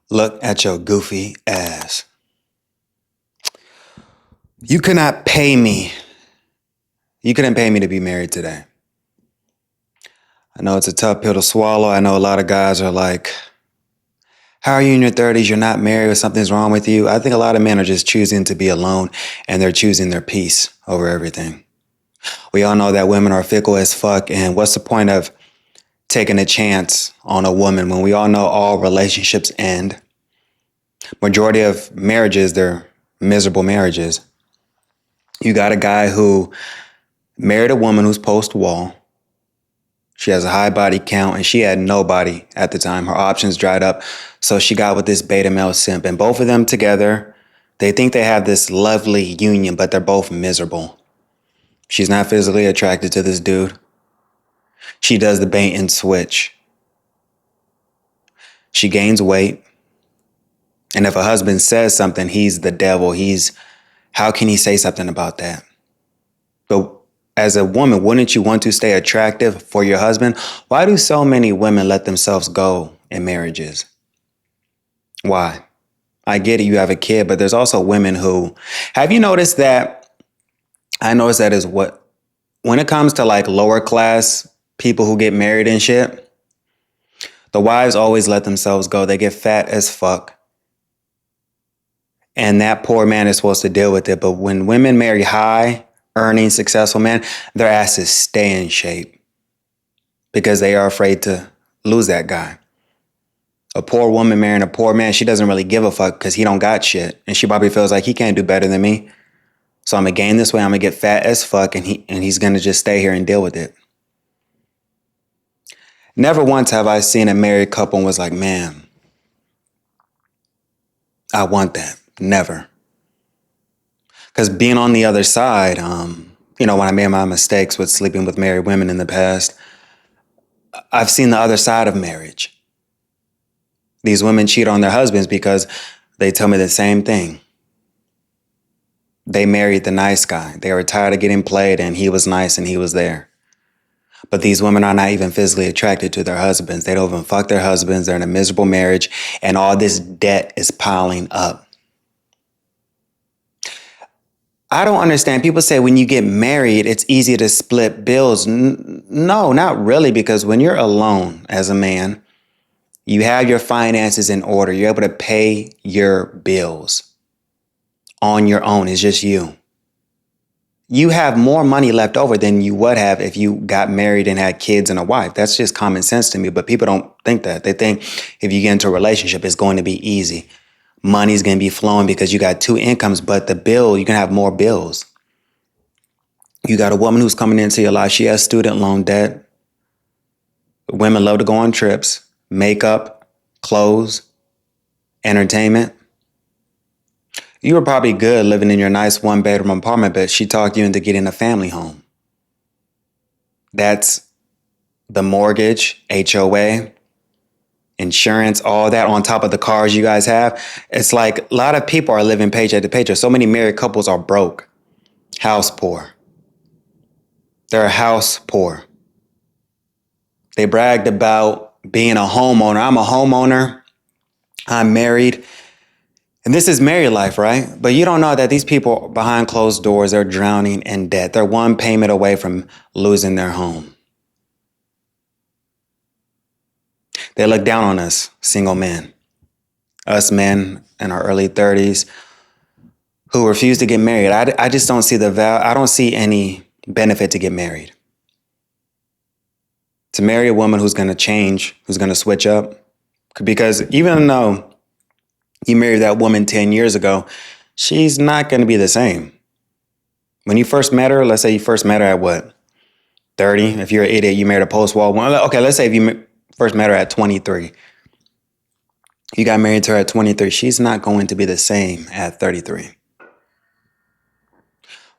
Look at your goofy ass. You could not pay me. You couldn't pay me to be married today. I know it's a tough pill to swallow. I know a lot of guys are like, how are you in your 30s? You're not married or something's wrong with you. I think a lot of men are just choosing to be alone and they're choosing their peace over everything. We all know that women are fickle as fuck. And what's the point of taking a chance on a woman when we all know all relationships end? Majority of marriages, they're miserable marriages. You got a guy who married a woman who's post-wall. She has a high body count and she had nobody at the time. Her options dried up. So she got with this beta male simp. And both of them together, they think they have this lovely union, but they're both miserable. She's not physically attracted to this dude. She does the bait and switch. She gains weight. And if a husband says something, he's the devil. How can he say something about that? But as a woman, wouldn't you want to stay attractive for your husband? Why do so many women let themselves go in marriages? Why? I get it, you have a kid, but there's also women who, have you noticed that? I noticed that is when it comes to like lower class people who get married and shit, the wives always let themselves go. They get fat as fuck. And that poor man is supposed to deal with it. But when women marry high earning, successful men, their asses stay in shape because they are afraid to lose that guy. A poor woman marrying a poor man, she doesn't really give a fuck because he don't got shit. And she probably feels like he can't do better than me. So I'm going to gain this way. I'm going to get fat as fuck and he's going to just stay here and deal with it. Never once have I seen a married couple and was like, man, I want that. Never. Because being on the other side, when I made my mistakes with sleeping with married women in the past, I've seen the other side of marriage. These women cheat on their husbands because they tell me the same thing. They married the nice guy. They were tired of getting played and he was nice and he was there. But these women are not even physically attracted to their husbands. They don't even fuck their husbands. They're in a miserable marriage and all this debt is piling up. I don't understand. People say when you get married, it's easy to split bills. No, not really, because when you're alone as a man, you have your finances in order. You're able to pay your bills on your own. It's just you. You have more money left over than you would have if you got married and had kids and a wife. That's just common sense to me, but people don't think that. They think if you get into a relationship, it's going to be easy. Money's going to be flowing because you got two incomes, but the bill, you can have more bills. You got a woman who's coming into your life. She has student loan debt. Women love to go on trips, makeup, clothes, entertainment. You were probably good living in your nice one-bedroom apartment, but she talked you into getting a family home. That's the mortgage, HOA, insurance, all that on top of the cars you guys have. It's like a lot of people are living paycheck to paycheck. So many married couples are broke, house poor. They're house poor. They bragged about being a homeowner. I'm a homeowner. I'm married. And this is married life, right? But you don't know that these people behind closed doors are drowning in debt. They're one payment away from losing their home. They look down on us, single men. Us men in our early 30s who refuse to get married. I just don't see I don't see any benefit to get married. To marry a woman who's going to change, who's going to switch up. Because even though you married that woman 10 years ago, she's not going to be the same. When you first met her, let's say you first met her at what? 30? If you're an idiot, you married a post-wall woman. Okay, let's say if you first met her at 23. You got married to her at 23. She's not going to be the same at 33.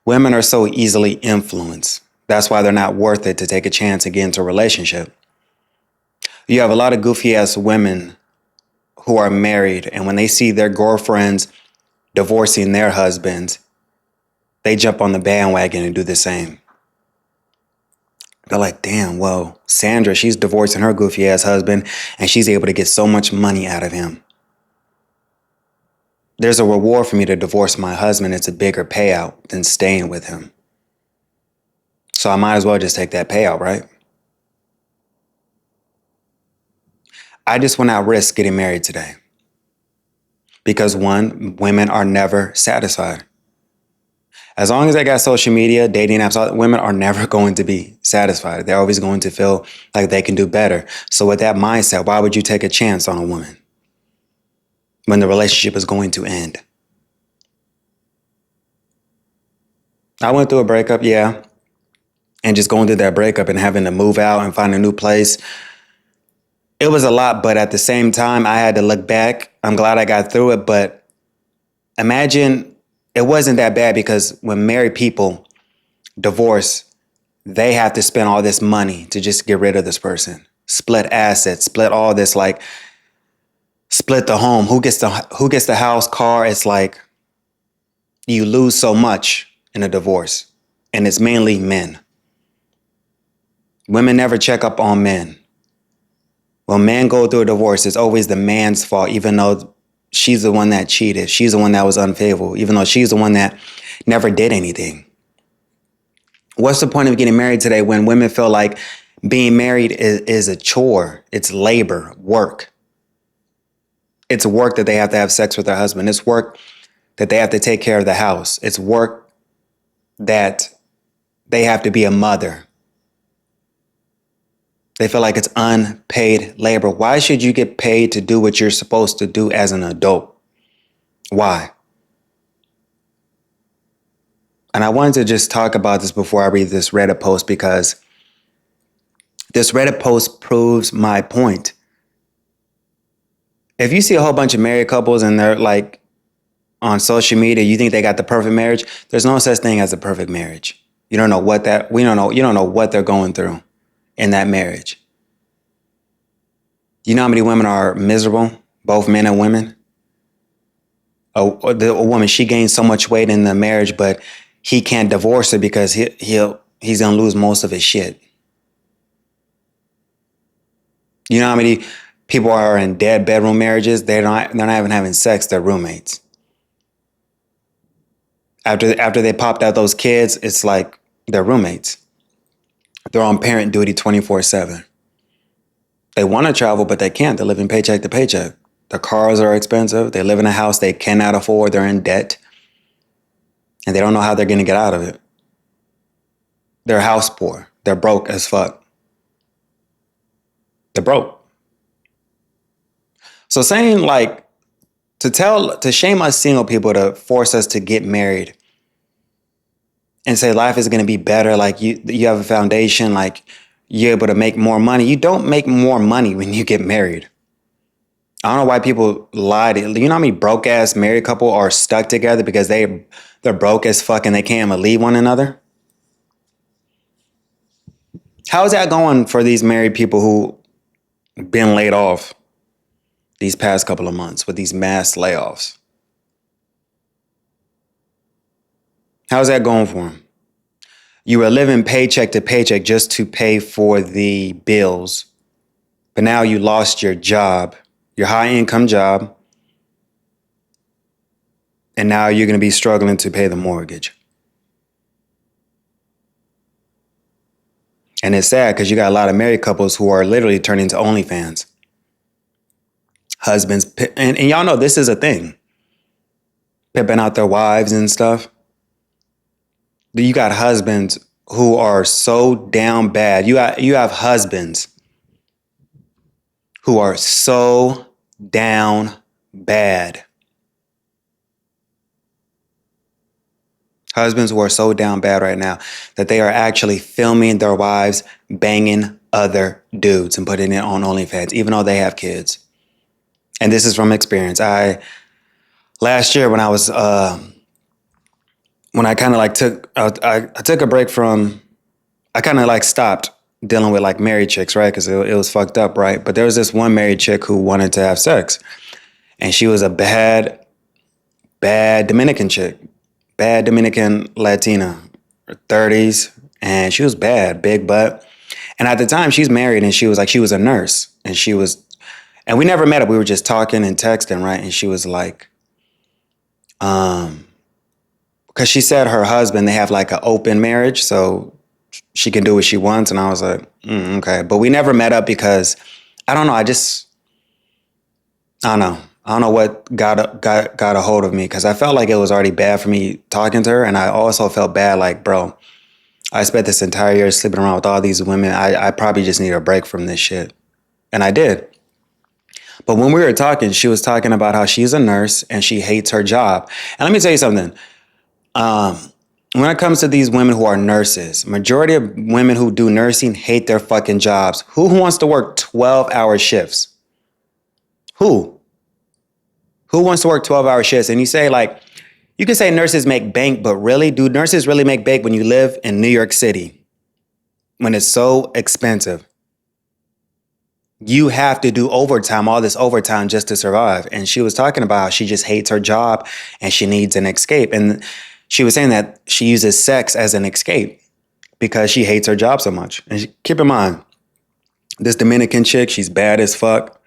Women are so easily influenced. That's why they're not worth it to take a chance and get into a relationship. You have a lot of goofy ass women who are married, and when they see their girlfriends divorcing their husbands, they jump on the bandwagon and do the same. They're like, damn, well, Sandra, she's divorcing her goofy ass husband and she's able to get so much money out of him. there's a reward for me to divorce my husband. It's a bigger payout than staying with him. So I might as well just take that payout, right? I just will not risk getting married today. Because one, women are never satisfied. As long as I got social media, dating apps, women are never going to be satisfied. They're always going to feel like they can do better. So with that mindset, why would you take a chance on a woman when the relationship is going to end? I went through a breakup, yeah. And just going through that breakup and having to move out and find a new place, it was a lot. But at the same time, I had to look back. I'm glad I got through it. But imagine it wasn't that bad, because when married people divorce, they have to spend all this money to just get rid of this person. Split assets, split all this, like split the home. Who gets the house, car? It's like you lose so much in a divorce. And it's mainly men. Women never check up on men. When men go through a divorce, it's always the man's fault, even though she's the one that cheated. She's the one that was unfaithful, even though she's the one that never did anything. What's the point of getting married today when women feel like being married is a chore? It's labor, work. It's work that they have to have sex with their husband. It's work that they have to take care of the house. It's work that they have to be a mother. They feel like it's unpaid labor. Why should you get paid to do what you're supposed to do as an adult? Why? And I wanted to just talk about this before I read this Reddit post, because this Reddit post proves my point. If you see a whole bunch of married couples and they're like on social media, you think they got the perfect marriage. There's no such thing as a perfect marriage. You don't know what they're going through in that marriage. You know how many women are miserable, both men and women? A woman, she gained so much weight in the marriage, but he can't divorce her because he's gonna lose most of his shit. You know how many people are in dead bedroom marriages? They're not even having sex, they're roommates. After they popped out those kids, it's like they're roommates. They're on parent duty 24/7. They want to travel, but they can't. They're living paycheck to paycheck. Their cars are expensive. They live in a house they cannot afford. They're in debt. And they don't know how they're going to get out of it. They're house poor. They're broke as fuck. They're broke. So saying like, to shame us single people, to force us to get married and say life is going to be better, like you have a foundation, like you're able to make more money. You don't make more money when you get married. I don't know why people lie to you. You know how many broke ass married couple are stuck together because they're broke as fuck and they can't even leave one another? How is that going for these married people who been laid off these past couple of months with these mass layoffs? How's that going for them? You were living paycheck to paycheck just to pay for the bills, but now you lost your job, your high income job, and now you're going to be struggling to pay the mortgage. And it's sad because you got a lot of married couples who are literally turning to OnlyFans. Husbands, and y'all know this is a thing, pimping out their wives and stuff. You got husbands who are so down bad. You have husbands who are so down bad. Husbands who are so down bad right now that they are actually filming their wives banging other dudes and putting it on OnlyFans, even though they have kids. And this is from experience. Last year when I was when I kind of like took a break from, I kind of like stopped dealing with like married chicks, right? Because it was fucked up, right? But there was this one married chick who wanted to have sex, and she was a bad Dominican chick, bad Dominican Latina, 30s, and she was bad, big butt. And at the time, she's married, and she was a nurse, and we never met up. We were just talking and texting, right? And she was like, Because she said her husband, they have like an open marriage, so she can do what she wants. And I was like, okay. But we never met up because I don't know. I don't know. I don't know what got a hold of me because I felt like it was already bad for me talking to her. And I also felt bad like, bro, I spent this entire year sleeping around with all these women. I probably just need a break from this shit. And I did. But when we were talking, she was talking about how she's a nurse and she hates her job. And let me tell you something. Um, when it comes to these women who are nurses, majority of women who do nursing hate their fucking jobs. Who wants to work 12-hour shifts? Who? Who wants to work 12-hour shifts? And you say like, you can say nurses make bank, but really, do nurses really make bank when you live in New York City? When it's so expensive. You have to do overtime, all this overtime just to survive. And she was talking about how she just hates her job and she needs an escape. And she was saying that she uses sex as an escape because she hates her job so much. And keep in mind, this Dominican chick, she's bad as fuck.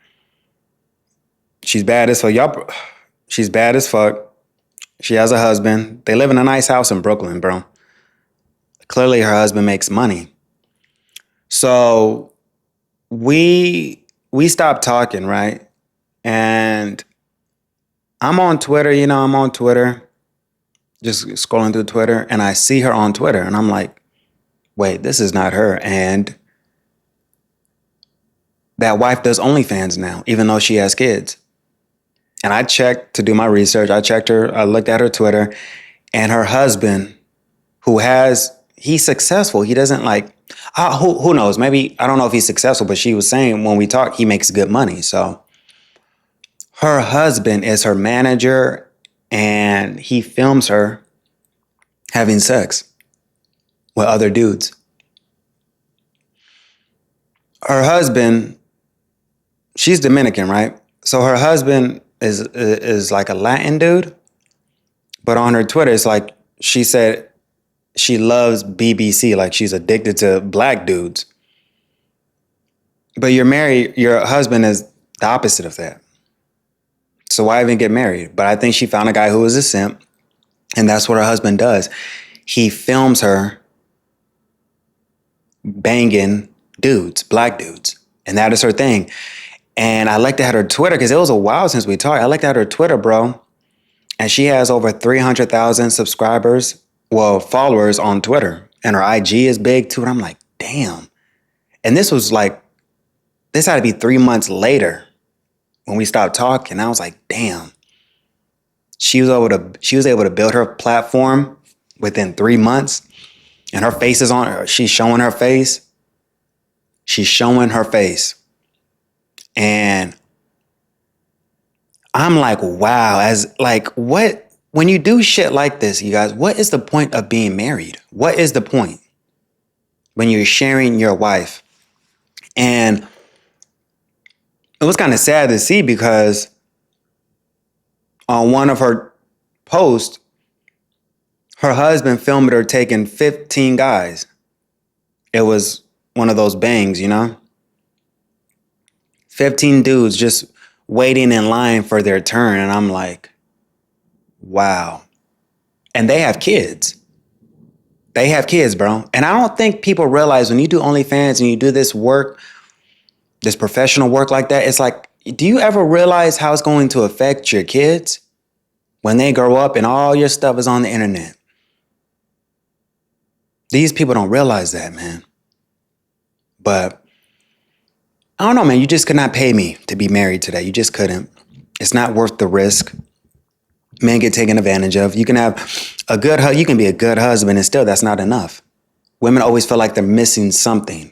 She's bad as fuck. She's bad as fuck. She has a husband. They live in a nice house in Brooklyn, bro. Clearly her husband makes money. So we stopped talking, right? And I'm on Twitter, I'm on Twitter, just scrolling through Twitter, and I see her on Twitter, and I'm like, wait, this is not her. And that wife does OnlyFans now, even though she has kids. And I checked to do my research. I looked at her Twitter, and her husband, he's successful. He doesn't like, who knows? Maybe, I don't know if he's successful, but she was saying when we talk, he makes good money. So her husband is her manager and he films her having sex with other dudes. Her husband, she's Dominican, right? So her husband is like a Latin dude, but on her Twitter, it's like she said she loves BBC, like she's addicted to black dudes. But your husband is the opposite of that. So why even get married? But I think she found a guy who was a simp, and that's what her husband does. He films her banging dudes, black dudes, and that is her thing. And I looked at her Twitter because it was a while since we talked. I looked at her Twitter, bro, and she has over 300,000 followers on Twitter, and her IG is big too. And I'm like, damn. And this had to be 3 months later when we stopped talking. I was like, damn. She was able to build her platform within 3 months, and her face is on her. She's showing her face. And I'm like, wow, when you do shit like this, you guys, what is the point of being married? What is the point when you're sharing your wife? And it was kind of sad to see because on one of her posts, her husband filmed her taking 15 guys. It was one of those bangs, 15 dudes just waiting in line for their turn. And I'm like, wow. And they have kids. They have kids, bro. And I don't think people realize when you do OnlyFans and you do this work, this professional work like that, it's like, do you ever realize how it's going to affect your kids when they grow up and all your stuff is on the internet? These people don't realize that, man. But I don't know, man. You just could not pay me to be married today. You just couldn't. It's not worth the risk. Men get taken advantage of. You can be a good husband and still that's not enough. Women always feel like they're missing something.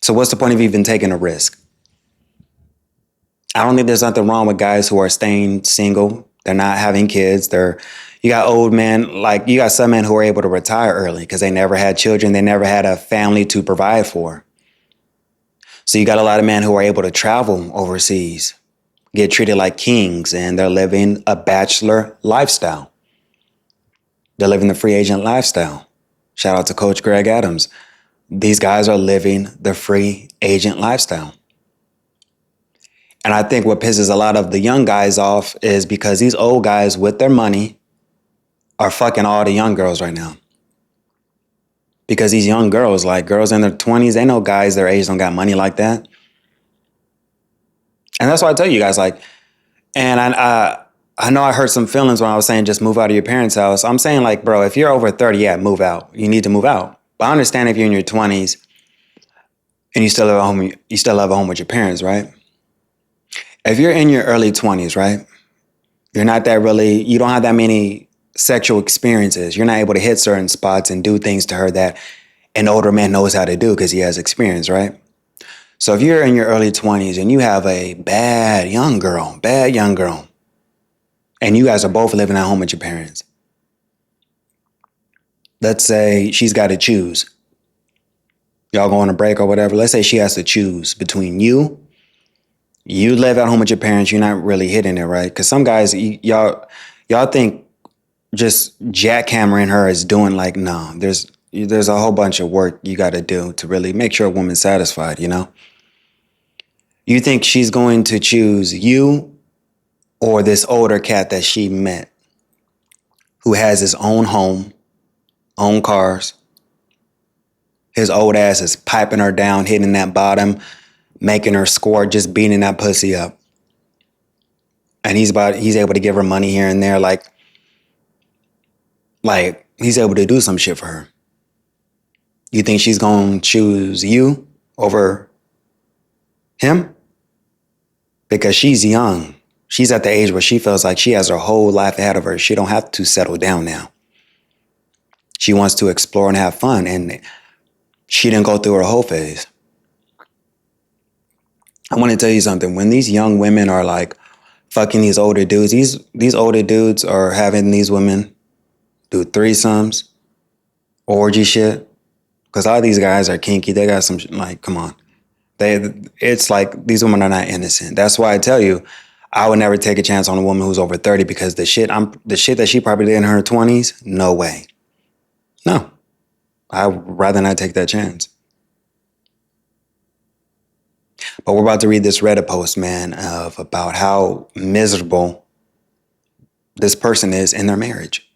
So what's the point of even taking a risk? I don't think there's nothing wrong with guys who are staying single. They're not having kids. You got old men, like you got some men who are able to retire early because they never had children. They never had a family to provide for. So you got a lot of men who are able to travel overseas, get treated like kings, and they're living a bachelor lifestyle. They're living the free agent lifestyle. Shout out to Coach Greg Adams. These guys are living the free agent lifestyle. And I think what pisses a lot of the young guys off is because these old guys with their money are fucking all the young girls right now. Because these young girls, like girls in their 20s, they know guys their age don't got money like that. And that's why I tell you guys, like, and I know I hurt some feelings when I was saying just move out of your parents' house. I'm saying, like, bro, if you're over 30, yeah, move out. You need to move out. But I understand if you're in your 20s and you still have a home with your parents, right? If you're in your early 20s, right? You don't have that many sexual experiences. You're not able to hit certain spots and do things to her that an older man knows how to do because he has experience, right? So if you're in your early 20s and you have a bad young girl, and you guys are both living at home with your parents, let's say she's got to choose. Y'all go on a break or whatever. Let's say she has to choose between you live at home with your parents, you're not really hitting it, right? Because some guys, y'all think just jackhammering her is doing, like, no, there's a whole bunch of work you got to do to really make sure a woman's satisfied, you know? You think she's going to choose you or this older cat that she met who has his own home, own cars. His old ass is piping her down, hitting that bottom, making her squirt, just beating that pussy up. And he's able to give her money here and there, like he's able to do some shit for her. You think she's gonna choose you over him? Because she's young. She's at the age where she feels like she has her whole life ahead of her. She don't have to settle down now. She wants to explore and have fun, and she didn't go through her whole phase. I want to tell you something. When these young women are like fucking these older dudes, these older dudes are having these women do threesomes, orgy shit. Because all these guys are kinky. They got some, like, come on. It's like these women are not innocent. That's why I tell you, I would never take a chance on a woman who's over 30 because the shit that she probably did in her 20s, no way. No. I'd rather not take that chance. But we're about to read this Reddit post, man, about how miserable this person is in their marriage.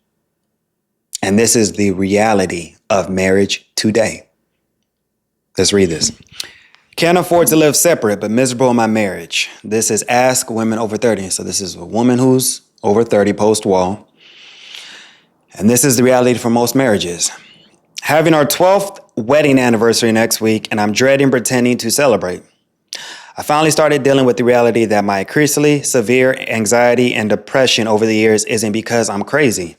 And this is the reality of marriage today. Let's read this. Can't afford to live separate, but miserable in my marriage. This is Ask Women Over 30. So this is a woman who's over 30 post-wall. And this is the reality for most marriages. Having our 12th wedding anniversary next week, and I'm dreading pretending to celebrate. I finally started dealing with the reality that my increasingly severe anxiety and depression over the years isn't because I'm crazy.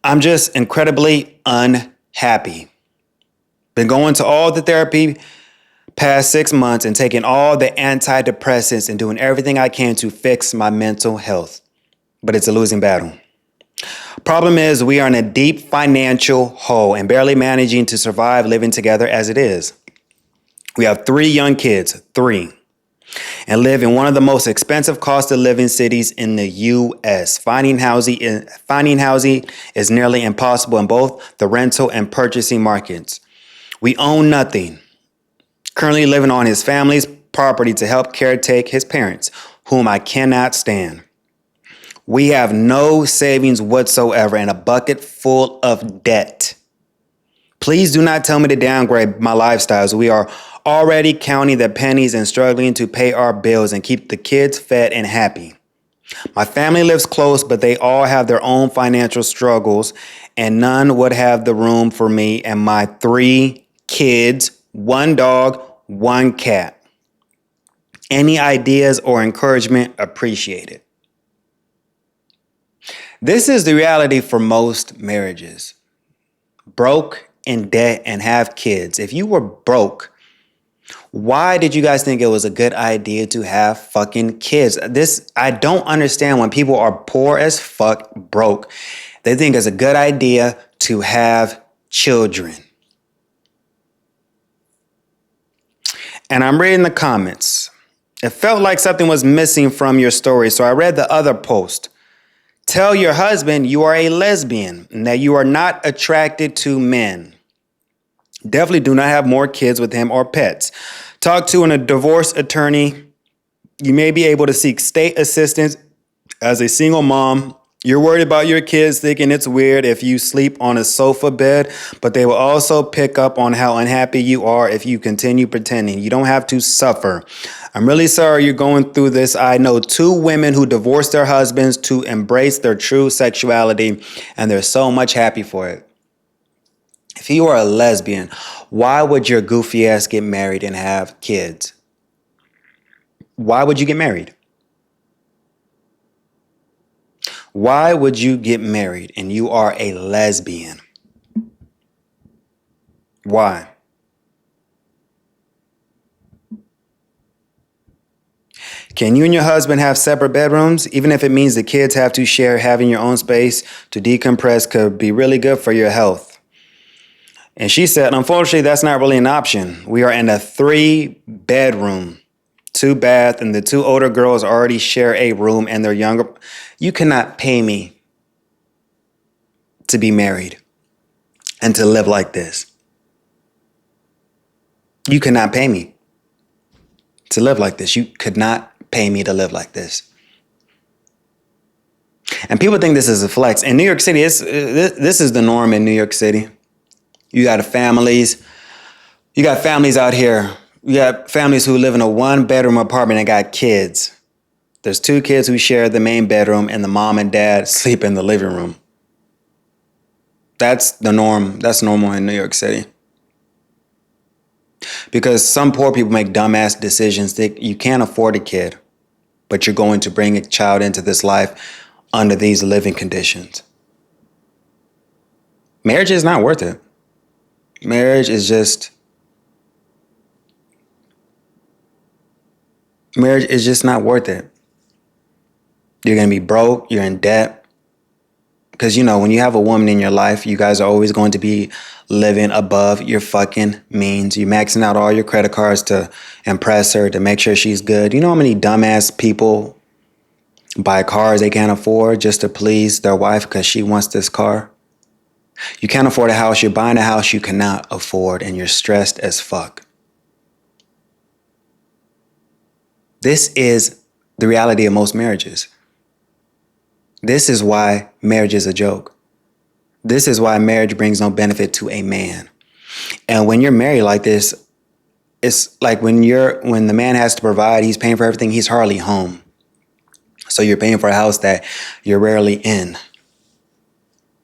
I'm just incredibly unhappy. Been going to all the therapy past 6 months and taking all the antidepressants and doing everything I can to fix my mental health. But it's a losing battle. Problem is, we are in a deep financial hole and barely managing to survive living together as it is. We have 3 young kids, 3, and live in one of the most expensive cost of living cities in the U.S. Finding housing is nearly impossible in both the rental and purchasing markets. We own nothing. Currently living on his family's property to help caretake his parents, whom I cannot stand. We have no savings whatsoever and a bucket full of debt. Please do not tell me to downgrade my lifestyles. We are already counting the pennies and struggling to pay our bills and keep the kids fed and happy. My family lives close, but they all have their own financial struggles, and none would have the room for me and my 3 kids, 1 dog, 1 cat. Any ideas or encouragement appreciated. This is the reality for most marriages. Broke, in debt, and have kids. If you were broke, why did you guys think it was a good idea to have fucking kids? I don't understand when people are poor as fuck, broke. They think it's a good idea to have children. And I'm reading the comments. It felt like something was missing from your story, so I read the other post. Tell your husband you are a lesbian and that you are not attracted to men. Definitely do not have more kids with him or pets. Talk to a divorce attorney. You may be able to seek state assistance as a single mom. You're worried about your kids thinking it's weird if you sleep on a sofa bed, but they will also pick up on how unhappy you are if you continue pretending. You don't have to suffer. I'm really sorry you're going through this. I know 2 women who divorced their husbands to embrace their true sexuality, and they're so much happy for it. If you are a lesbian, why would your goofy ass get married and have kids? Why would you get married? Why would you get married and you are a lesbian? Why? Can you and your husband have separate bedrooms? Even if it means the kids have to share, having your own space to decompress could be really good for your health. And she said, unfortunately, that's not really an option. We are in a 3-bedroom, 2-bath, and the 2 older girls already share a room and they're younger. You cannot pay me to be married and to live like this. You cannot pay me to live like this. You could not pay me to live like this. And people think this is a flex. In New York City, this is the norm in New York City. You got families. You got families out here. You got families who live in a 1-bedroom apartment and got kids. There's 2 kids who share the main bedroom and the mom and dad sleep in the living room. That's the norm. That's normal in New York City. Because some poor people make dumbass decisions. You can't afford a kid, but you're going to bring a child into this life under these living conditions. Marriage is not worth it. Marriage is just not worth it. You're going to be broke. You're in debt. Because, when you have a woman in your life, you guys are always going to be living above your fucking means. You're maxing out all your credit cards to impress her, to make sure she's good. You know how many dumbass people buy cars they can't afford just to please their wife because she wants this car? You can't afford a house. You're buying a house you cannot afford, and you're stressed as fuck. This is the reality of most marriages. This is why marriage is a joke. This is why marriage brings no benefit to a man. And when you're married like this, it's like when the man has to provide, he's paying for everything, he's hardly home. So you're paying for a house that you're rarely in.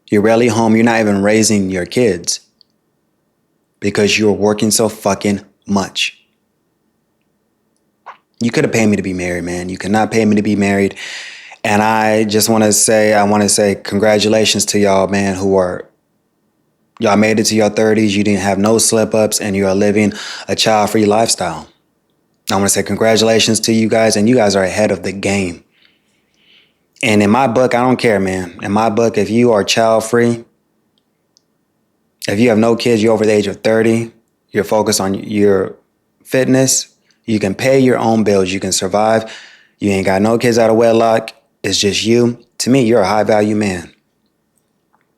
You're rarely home. You're not even raising your kids because you're working so fucking much. You could have paid me to be married, man. You could not pay me to be married. And I want to say congratulations to y'all, man, y'all made it to your 30s. You didn't have no slip ups and you are living a child-free lifestyle. I want to say congratulations to you guys, and you guys are ahead of the game. And in my book, I don't care, man. In my book, if you are child-free, if you have no kids, you're over the age of 30, you're focused on your fitness, you can pay your own bills, you can survive, you ain't got no kids out of wedlock, it's just you. To me, you're a high-value man.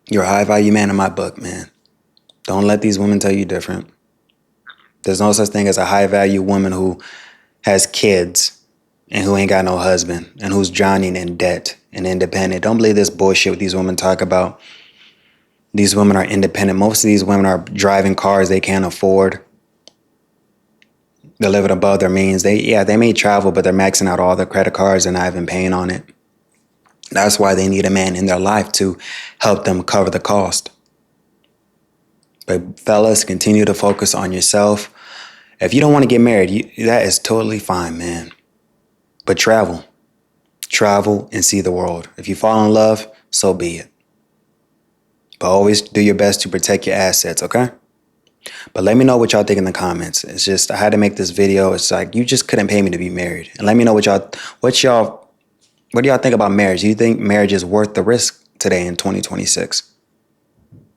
You're a high-value man in my book, man. Don't let these women tell you different. There's no such thing as a high-value woman who has kids and who ain't got no husband and who's drowning in debt and independent. Don't believe this bullshit these women talk about. These women are independent. Most of these women are driving cars they can't afford. They're living above their means. They may travel, but they're maxing out all their credit cards and not even paying on it. That's why they need a man in their life to help them cover the cost. But fellas, continue to focus on yourself. If you don't want to get married, that is totally fine, man. But travel and see the world. If you fall in love, so be it. But always do your best to protect your assets, okay? But let me know what y'all think in the comments. It's just, I had to make this video. It's like, you just couldn't pay me to be married. And let me know what do y'all think about marriage? Do you think marriage is worth the risk today in 2026?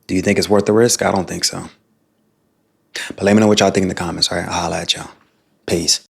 Do you think it's worth the risk? I don't think so. But let me know what y'all think in the comments, all right? I'll holla at y'all. Peace.